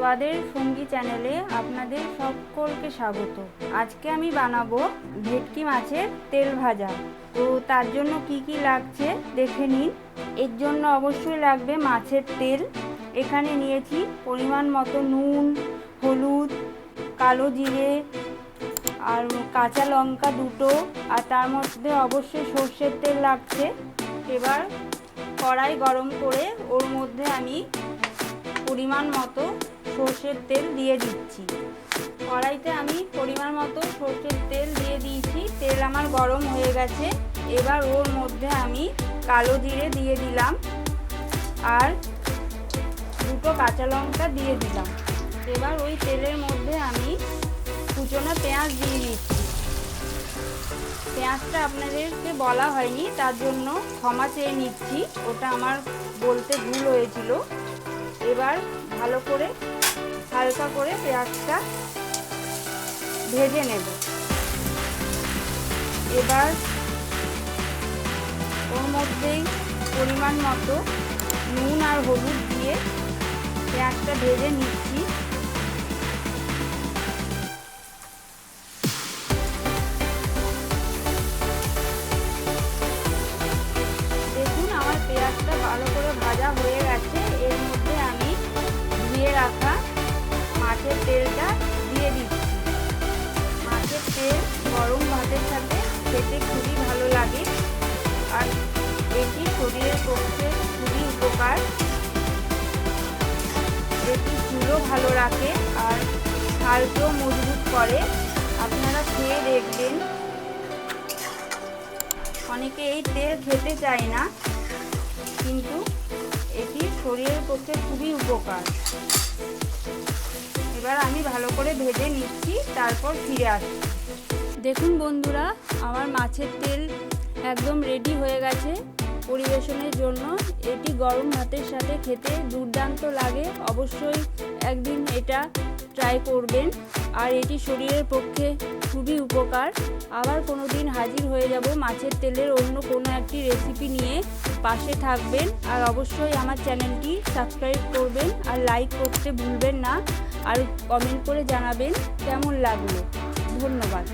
স্বাদের সঙ্গী চ্যানেলে আপনাদের সকলকে স্বাগত। আজকে আমি বানাবো ভেটকি মাছের তেল ভাজা। তো তার জন্য কি কি লাগছে দেখে নিন। এর জন্য অবশ্যই লাগবে মাছের তেল। এখানে নিয়েছি পরিমাণ মতো নুন, হলুদ, কালো জিরে আর কাঁচা লঙ্কা দুটো, আর তার মধ্যে অবশ্যই সর্ষের তেল লাগছে। এবার কড়াই গরম করে ওর মধ্যে আমি পরিমাণ মতো সর্ষের তেল দিয়ে দিচ্ছি। কড়াইতে আমি পরিমাণ মতো সর্ষের তেল দিয়ে দিয়েছি। তেল আমার গরম হয়ে গেছে। এবার ওর মধ্যে আমি কালো জিরে দিয়ে দিলাম আর দুটো কাঁচা লঙ্কা দিয়ে দিলাম। এবার ওই তেলের মধ্যে আমি কুচনো পেঁয়াজ দিয়ে দিচ্ছি। পেঁয়াজটা আপনাদেরকে বলা হয়নি, তার জন্য ক্ষমা চেয়ে নিচ্ছি, ওটা আমার বলতে ভুল হয়েছিল। এবার ভালো করে হালকা করে পেঁয়াজটা ভেজে নেব। এবার ওর মধ্যেই পরিমাণ মতো নুন আর হলুদ দিয়ে পেঁয়াজটা ভেজে নিচ্ছি। দেখুন আমার পেঁয়াজটা ভালো করে ভাজা হয়ে গেছে। এর মধ্যে আমি ধুয়ে রাখা মাছের তেলটা দিয়ে দিচ্ছি। মাছের তেল গরম ভাতের সাথে খেতে খুবই ভালো লাগে, আর এটি শরীরের পক্ষে খুবই উপকার। এটি চুলও ভালো রাখে আর হাড়কেও মজবুত করে। আপনারা খেয়ে দেখবেন। অনেকে এই তেল খেতে চায় না, কিন্তু এটি শরীরের পক্ষে খুবই উপকার। এবার আমি ভালো করে ভেজে নিচ্ছি, তারপর ফিরে আসছি। দেখুন বন্ধুরা, আমার মাছের তেল একদম রেডি হয়ে গেছে পরিবেশনের জন্য। এটি গরম ভাতের সাথে খেতে দুর্দান্ত লাগে। অবশ্যই একদিন এটা ট্রাই করবেন, আর এটি শরীরের পক্ষে খুবই উপকার। আবার কোনো দিন হাজির হয়ে যাব মাছের তেলের অন্য কোনো একটি রেসিপি নিয়ে। পাশে থাকবেন আর অবশ্যই আমার চ্যানেলটি সাবস্ক্রাইব করবেন আর লাইক করতে ভুলবেন না, আর কমেন্ট করে জানাবেন কেমন লাগলো। ধন্যবাদ।